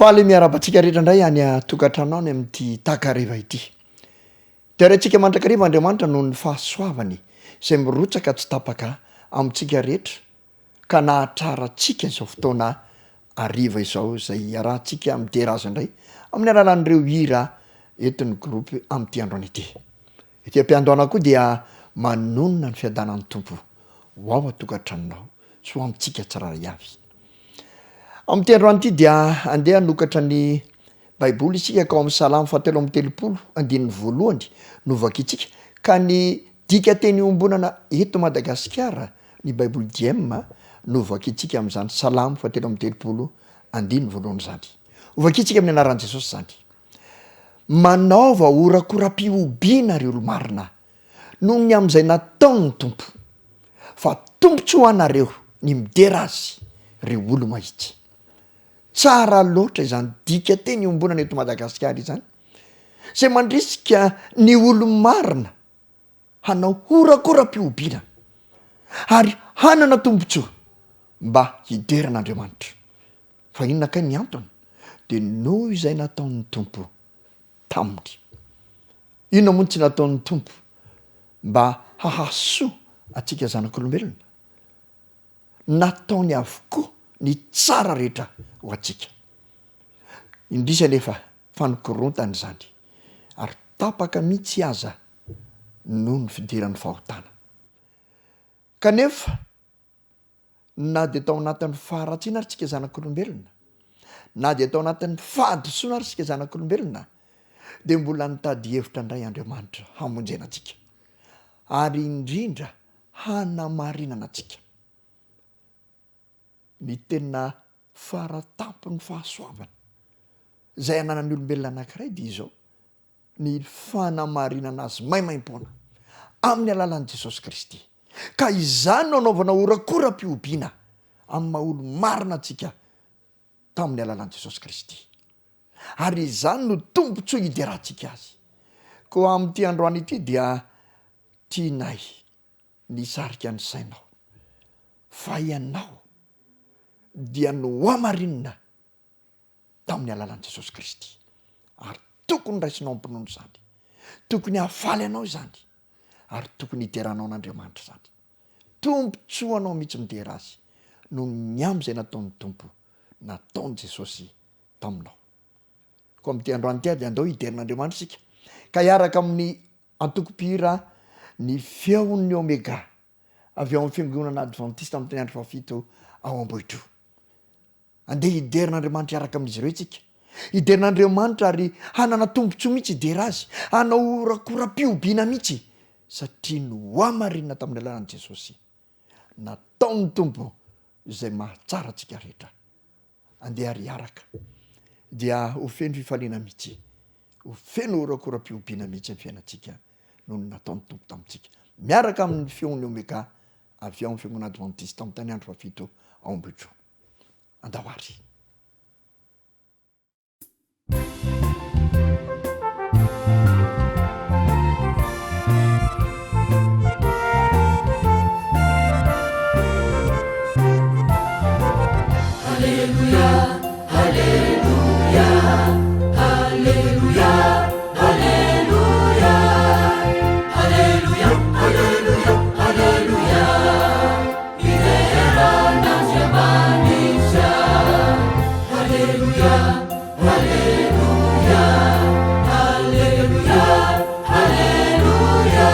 Faly miarabantsika rehetra indray any tokantrano any amin'ity takariva ity. De rehantsika mandrakariva Andriamanitra noho ny fahasoavany izay mirotsaka tsy tapaka amintsika rehetra ka nahatrara antsika izao fotoana ariva izao izay iarahantsika midera azy indray amin'ny alalan'ireo hira entin'ny gropy amin'ity androany ity. Ity am-piandohana koa dia manonona ny fiadanan'ny tompo ho ao atokantranonao sy ho amintsika tsiraray avy. Amin'ity androany ity dia andeha nokatra ny baiboly isika ka ao amin'ny salamo 7:30 no vakitsika ka ny dika teny ombonana eto Madagasikara ny baiboly diema no vakitsika amin'izany salamo 7:30 zany. Ho vakitsika amin'ny anaran'i Jesosy zany. Manaova orakoram-piobiana ry olo-marina noho ny amin'izay nataony ny tompo, fa tombontsoa anareo ny midera azy ry olo mahitsy. Tsara loatra izany dika teny ombonana eto Madagasikara izany, izay mandrisika ny olo marina hanao orakoram-piobiana ary hanana tombontsoa mba hideran'Andriamanitra. Fa inona kay ny antony? De noho izay nataon'ny tompo taminy. Inona moa tsy nataon'ny tompo? Mba hahasoa atsika zanak'olombelona. Nataony avokoa ny tsara rehetra ho atsika. Indrisy anefa fanokorontana izany ary tapaka mihitsy aza noho ny fidiran'ny fahotana. Kanefa na dia tao anatin'ny faharatsiana ary tsika zanak'olombelona, na dia tao anatin'ny fahadisoana ary tsika zanak'olombelona, dia mbola nitady hevitra indray Andriamanitra hamonjena antsika ary indrindra hanamarinana antsika. Ny tena faratampony fahasoavana izay ananan'ny olombelona anankiray dia izao ny fanamarinana azy maimaim-poana amin'ny alalan'i Jesosy Kristy. Ka izany no anaovana orakoram-piobiana amin'ny maha-olo marina antsika tamin'ny alalan'i Jesosy Kristy. Ary izany no tombontsoa hiderantsika azy. Ko amin'ity androany ity dia tianay nisarika ny sainao fa ianao dia no hamarinina tamin'ny alalan'i Jesosy Kristy. Ary tokony raisinao ampinono izany, tokony hafaly anao izany, ary tokony hideranao n'Andriamanitra izany. Tombontsoa anao mihitsy midera azy noho ny amin'izay nataon'ny tompo, nataon'i Jesosy taminao. Ko amin'ity androany ity dia andao hiderin'Andriamanitra isika ka hiaraka amin'ny antoko-pihira ny feon'ny omega avy ao amin'ny fiangonana adventista amin'ny teny andro fahafito ao Ambohidrao. Andeha hiderin'Andriamanitra hiaraka amin'izy ireo isika. Hiderin'Andriamanitra ary hanana tombontsoa mihitsy hidera azy, hanao orakoram-piobiana mihitsy satria no hamarinina tamin'ny alalan'i Jesosy. Nataon'ny tompo izay mahatsara antsika rehetra. Andeha ary hiaraka dia ho feno fifaliana mihitsy, ho feno orakoram-piobiana mihitsy ny fiainantsika noho ny nataon'ny tompo tamintsika. Miaraka amin'ny feon'ny omega avy ao amin'ny fiangonana adventista amin'ny tany andro fahafito ao Ambohidrao. Andawari. Hallelujah, hallelujah, hallelujah, hallelujah, hallelujah, hallelujah, hallelujah. Idera nazamanisha. Hallelujah, hallelujah, hallelujah, hallelujah,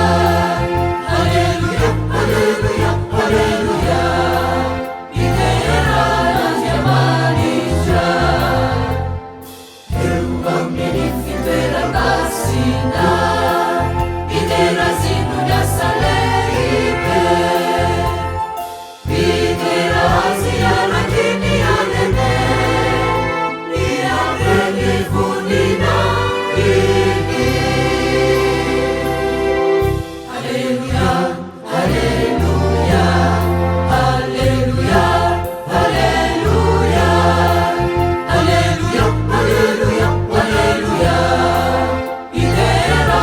hallelujah, hallelujah, hallelujah. Idera nazamanisha. Eu magnifiquera basina. Idera zinunya saleipe. Idera ziara kini aleme. Ia belivunina ini. Hallelujah, hallelujah, hallelujah, hallelujah, hallelujah, hallelujah, hallelujah. Idera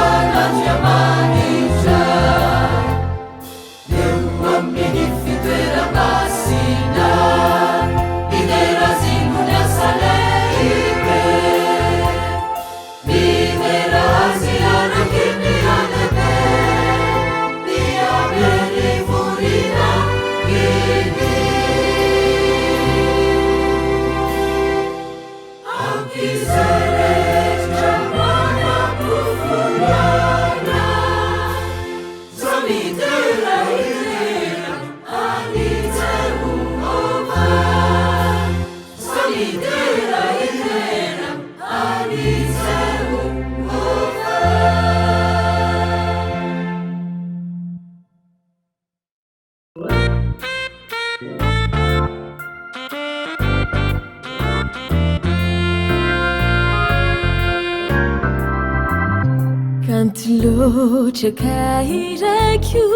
Misy loatra iraiko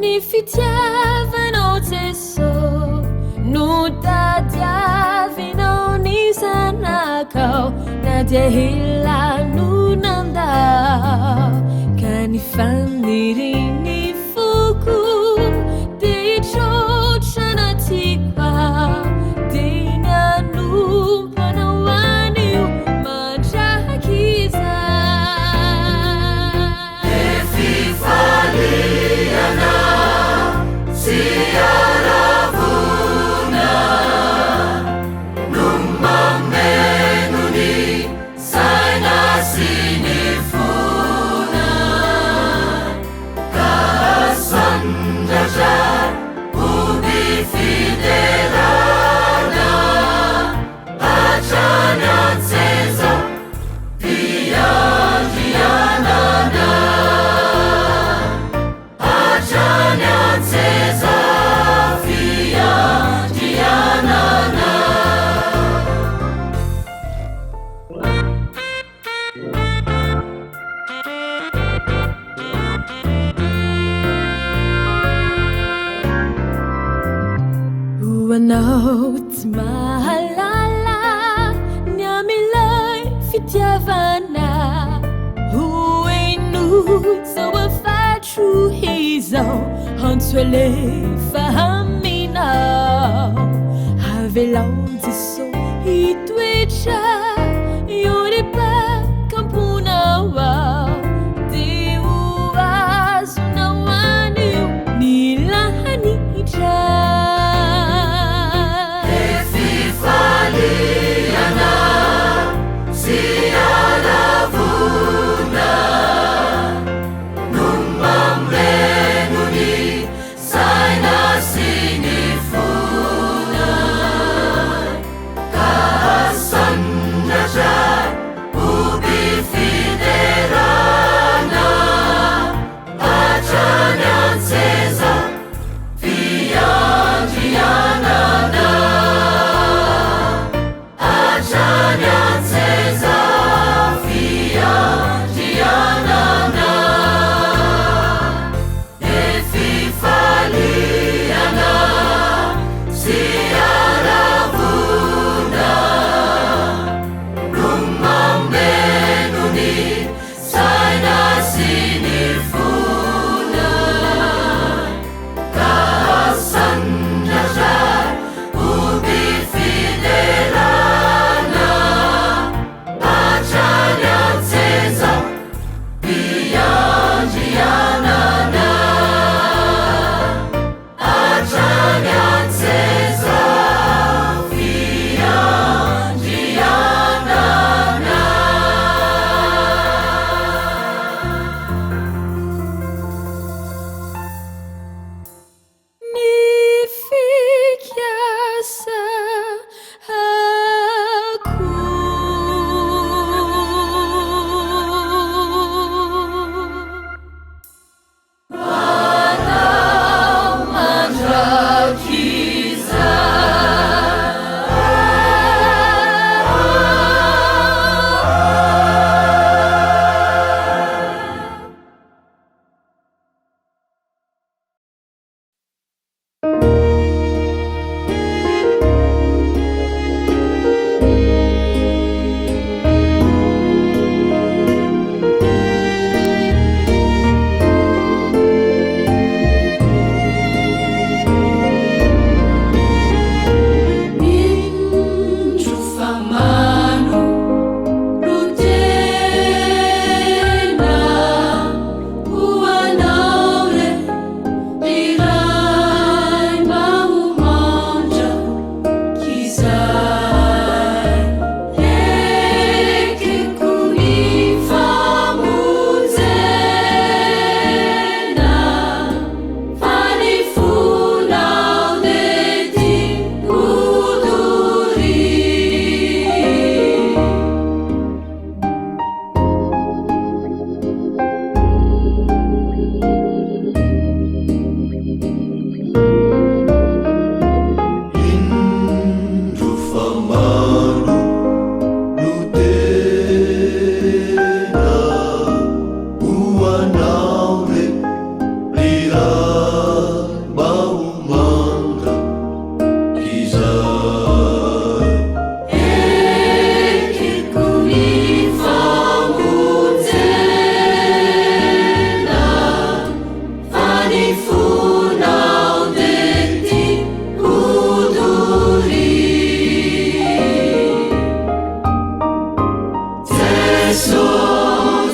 ny fitiavanao Jesosy no tadiavinao ny zanakao na dia helano nandao ka ny faniriny foko dia hitrotra anatyko ao dia nanompanao anio mandraky izay fifaliana sy aravona no mameno ny saina sy ny fona ka sandratra oby fiderana hatrany an-tseza fiandrianana hatrany an-tseza fiandrianana. Hoanao tsy mahalala ny amilay fitiavana hoeno zao afatro izao antso alefa aminao avelao Jesosy hitoetra eo repakam-ponao ao dia ho azonao anio ny lahanitra Fifaliana sy aravona no mameno ny saina sy ny fona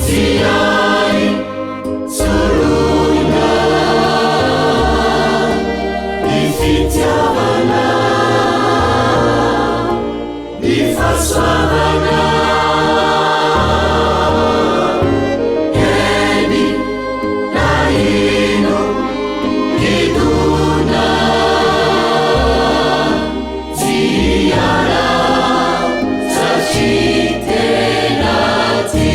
Ziai suruna ifitiavana ifasoavana eni laino kiduna ziara sashitenati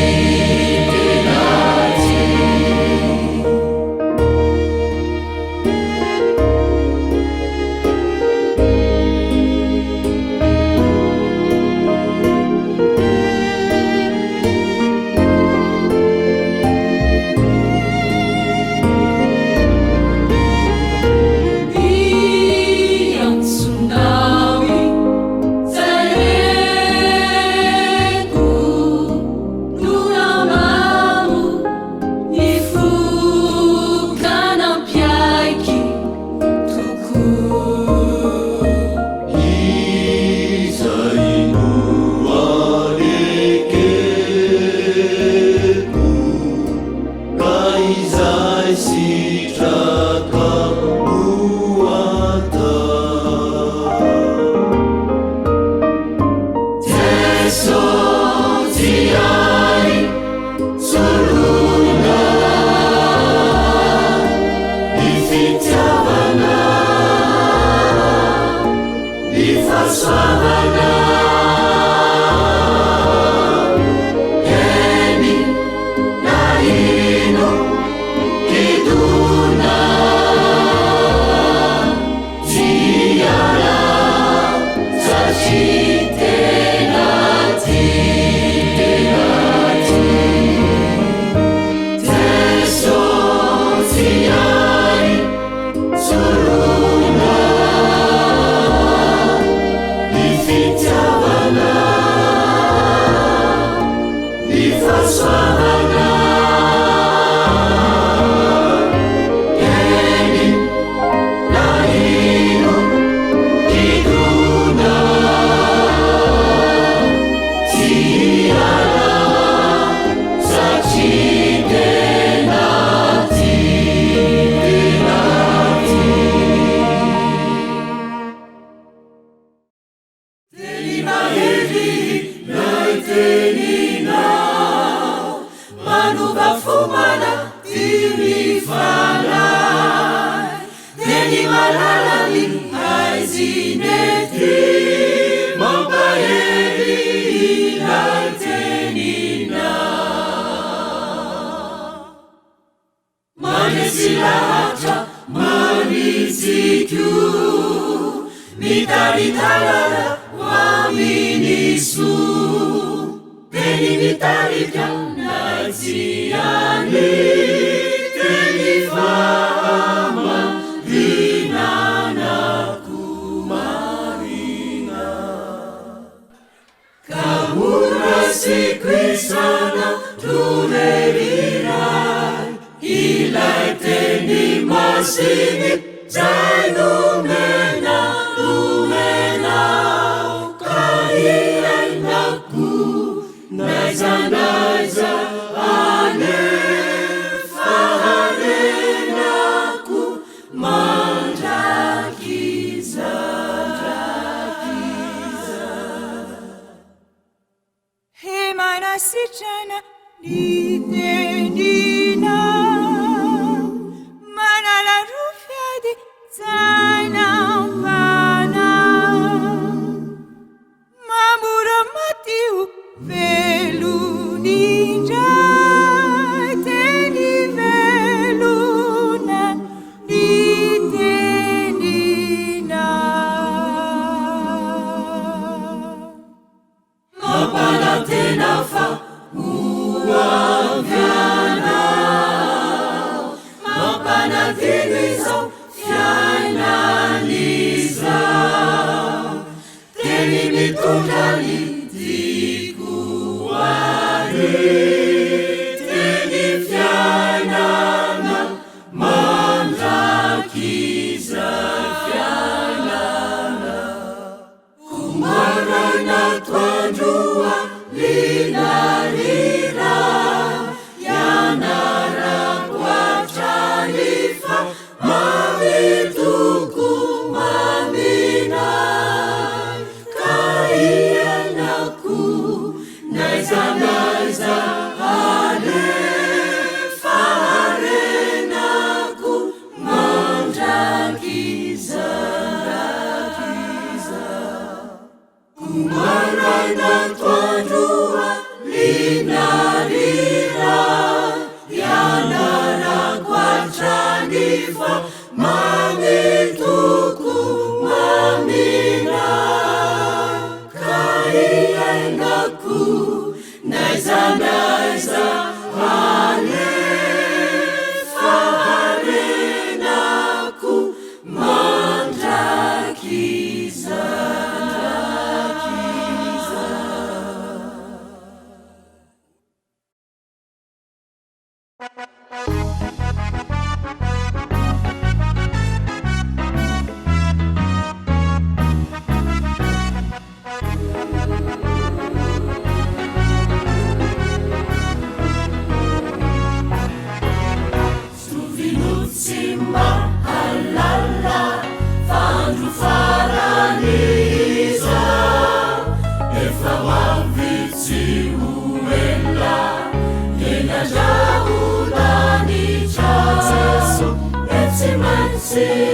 Marana twajua linali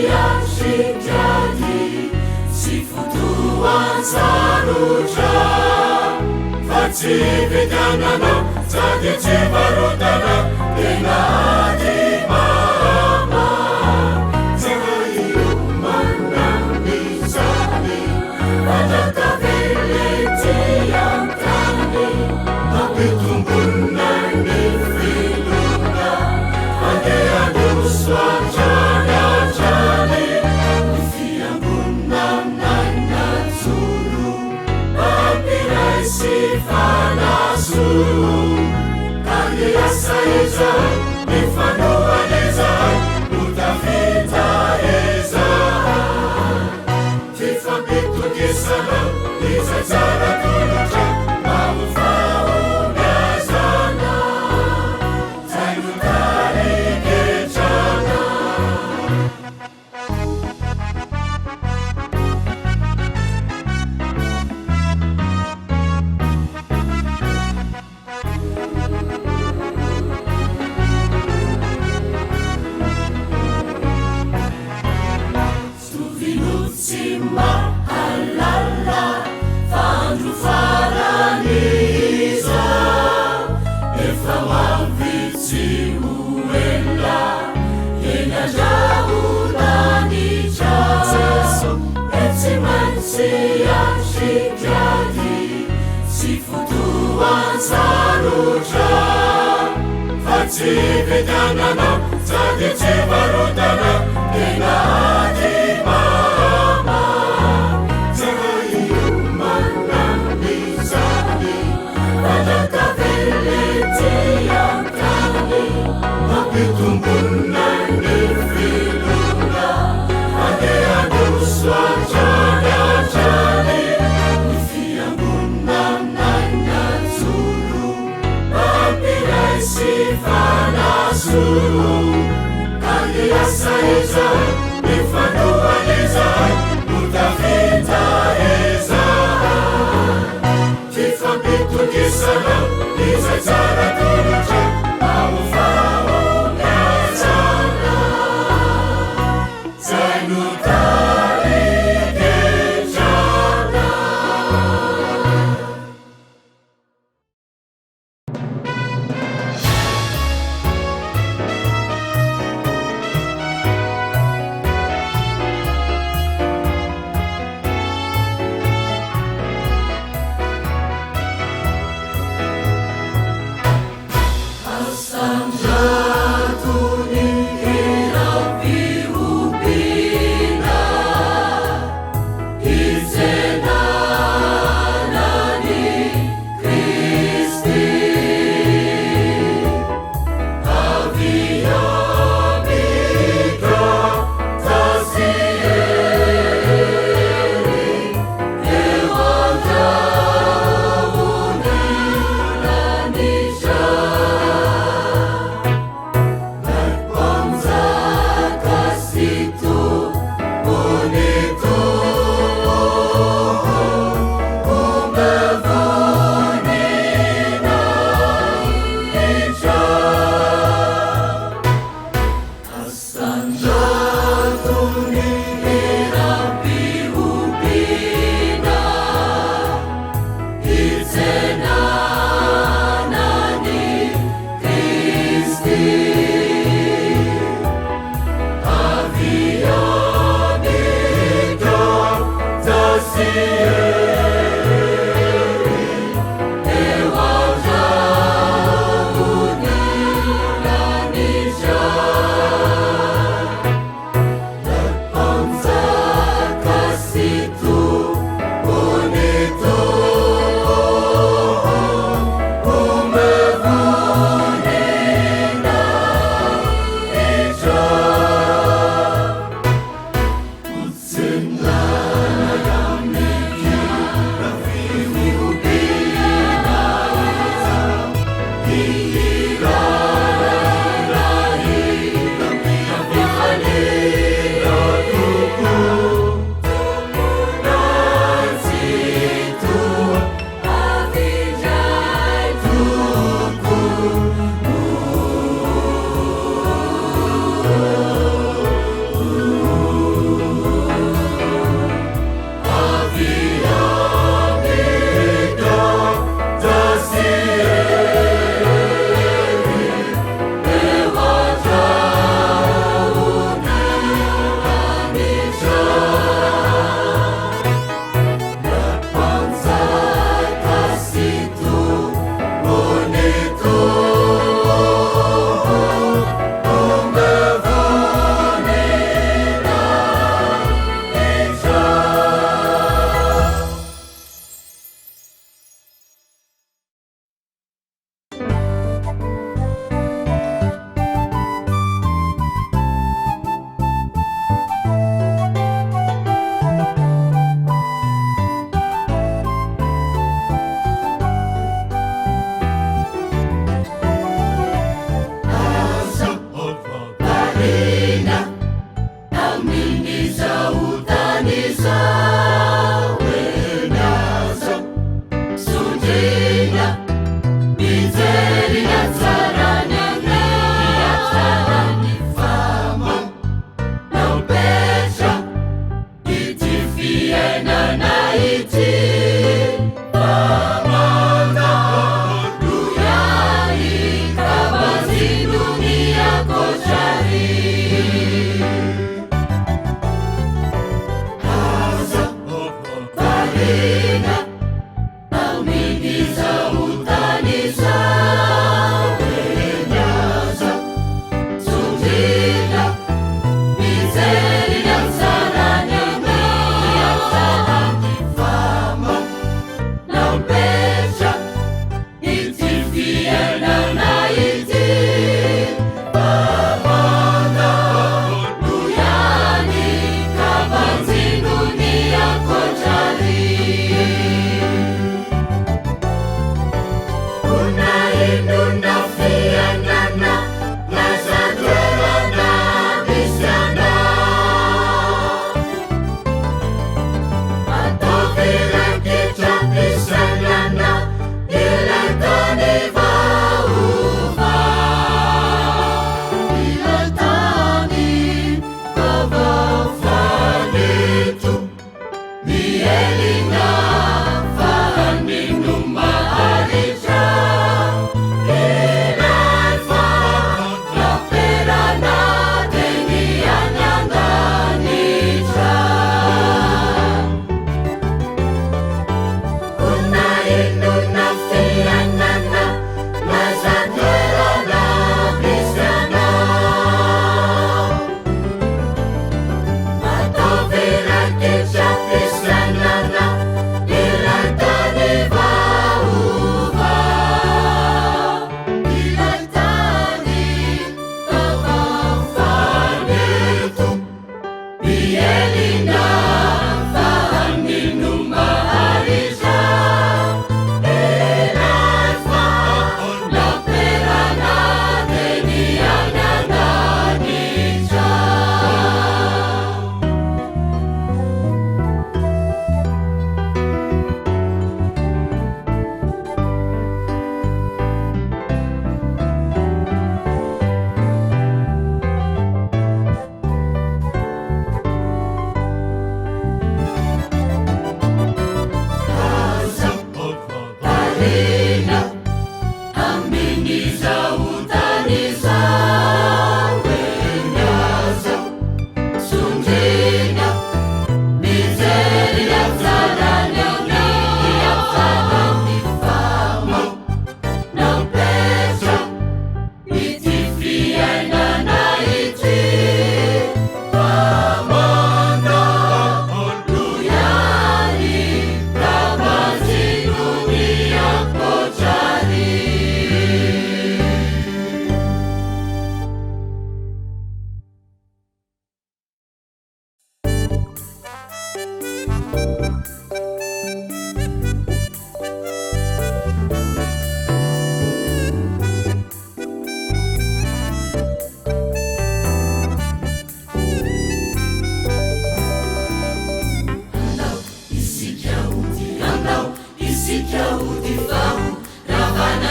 siasyjady sy fotoan sarotra fa tsy vitanana sady tsy varotana tena ady mama zahaiomana mizany fatakavele ty antany ampitombona ny filona andehandosoatranatrany ny fiambonanana zolo ampiray sy fanasolo kany asa ezay ny fanohany ezay no tafita ezay fifampitokisana izay tsara tolotra mamofaombiazana zay no tariketrana sovinotsy mahalala fandro farany iza efa mavitsy hoela eny andrahonany traso etsy maintsy asitrady sy fotoan sarotra fa tsy vitanana sady tsy varotana tena ady mama zahaiomana mizany fatakavele ty antany ampitombona ny filona andehandosoatranatrany ny fiambonanana zolo ampiray sy fanasolo kany asa ezay ny fanohany ezay no tafita ezay fifampitokisana izay tsara tolotra mamofaombiazana zay no tariketrana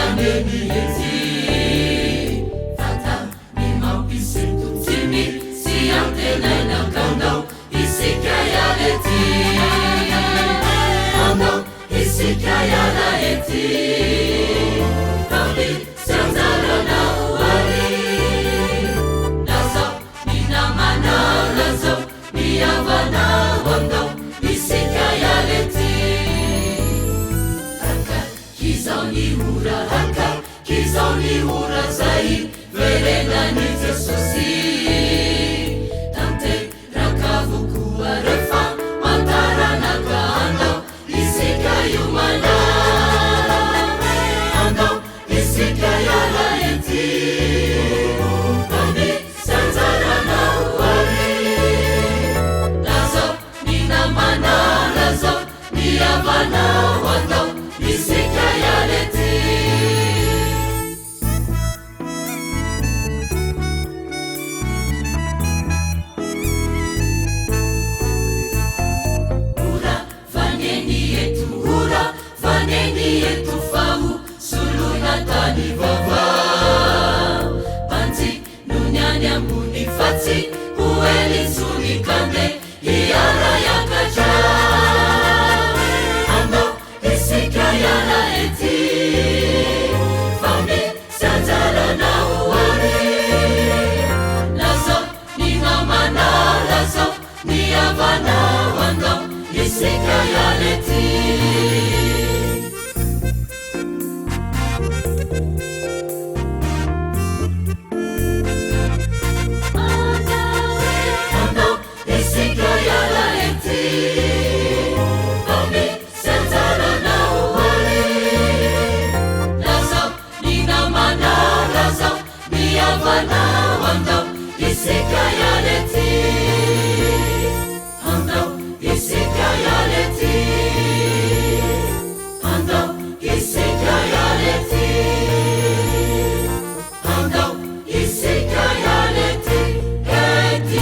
faneni eti tata ni maupise tutimi siantena inakandao isikaya eti ando isikaya la eti tapi sanzara na uwari nazo ninamana nazo niyavana wando isikaya leti haka kizoni hura zai verena nizesosi tante rakavukua refa matara nakando isikayumana ando isikaya la eti tapi sanzara na uwari nazo ninamana nazo niyavana wando isikaya leti vaneni yetu famu sulunatani vava banti nunyanya mbuni fati ueli sunikande iara yakaja ando isikaya la eti fami sanzara na uwari lazo ninamana lazo niyavana wando isikaya leti isikaya leti ando isikaya leti ando isikaya leti ando isikaya leti eti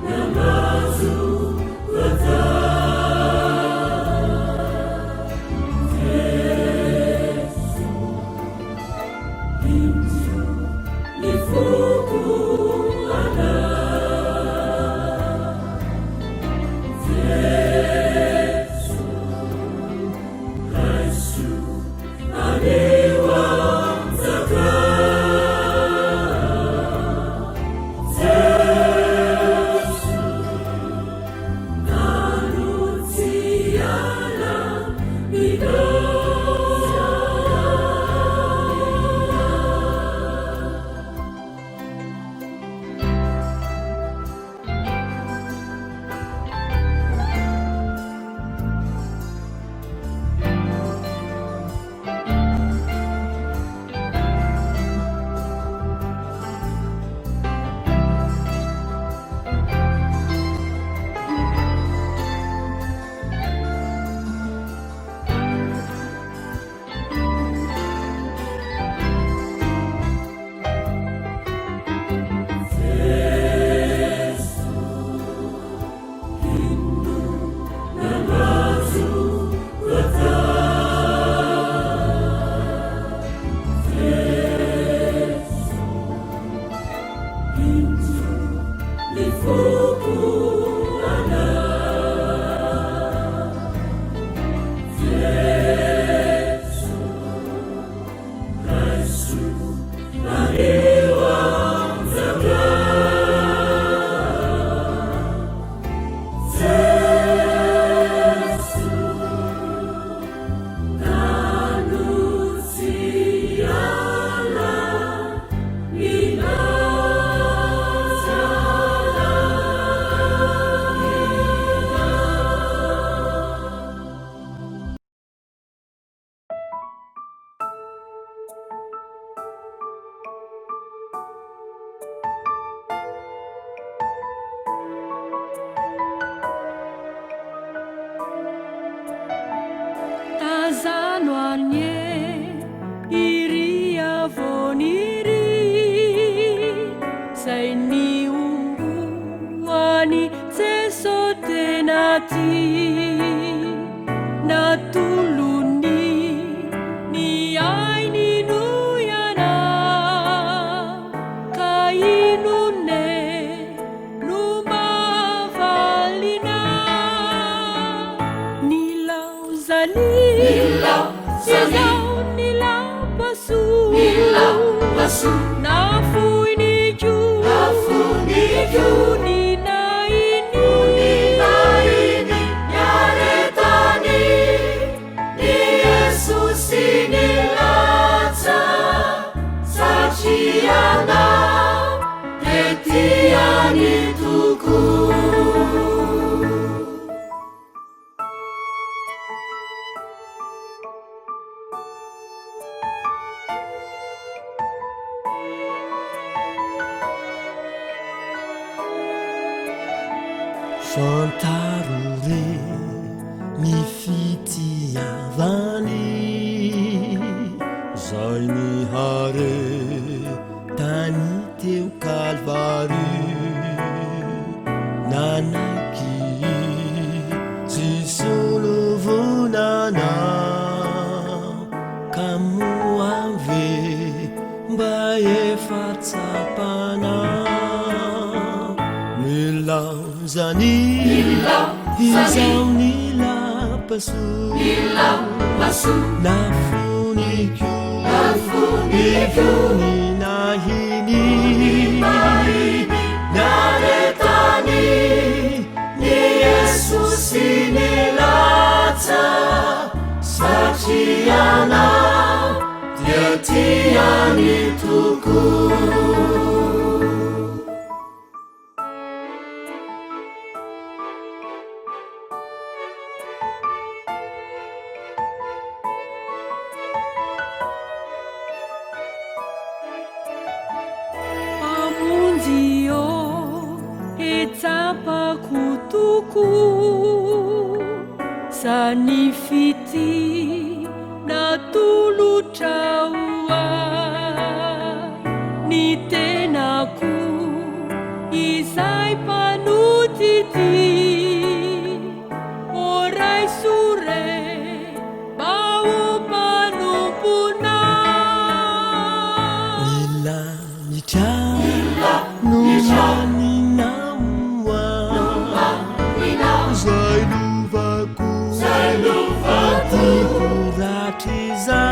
Nama fantarore ny fitiavany zay nihare tany teo Kalvary nanaiky tsy solovonana ka moave mba efatsapana milaozany izao nilapaso nafoniko ifony nahiny naretany ny Yesusy nilatsa satriana dia tiany toko sanifiti natulutraua ni tenaku isai panutiti orai sure bau panumpuna ila nita numani naua zailuvaku kuratiza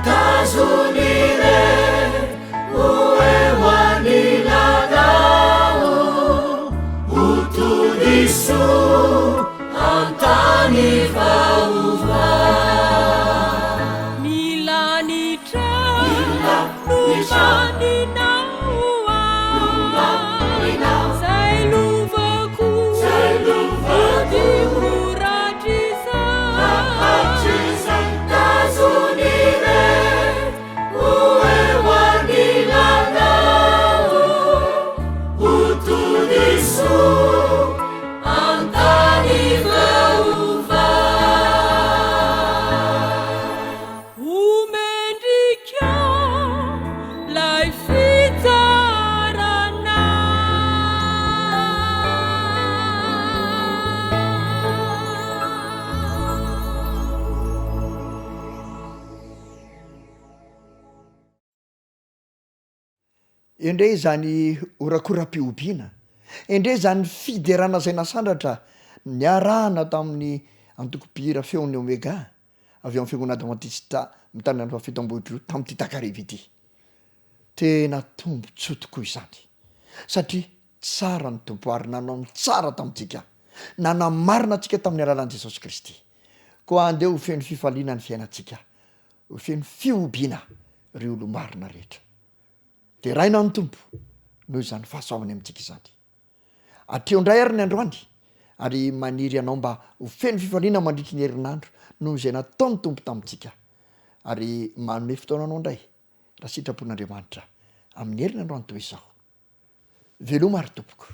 kazunire uwe wanilanao utulisu antani vauva milanitra numani naua sailuvaku indray zany orakoram-piompiana indray zany fiderana zay nasandratra niarahana tamin'ny antokopira feon'ny omega avy amin'ny fiangonana adventiste mitany ny fafito ambohitro tamin'ity takariva ity tena tombo tso tokoa izany satria tsara ny tompo ary nanao ny tsara tamintsika nanamarina antsika tamin'ny alalan'i Jesosy Kristy koa andeha ho feno fifaliana ny fiainantsika ho feno fiompiana ry olo-marina rehetra de raina ny tompo noho izany fahasoavany amintsika izany atreo indray ary ny androany ary maniry ianao mba ho feno fifaliana mandritry ny herinandro noho izay nataony tompo tamintsika ary manome fotoananao indray raha sitrapon'Andriamanitra amin'ny herinandroany toy izao veloma ary tompoko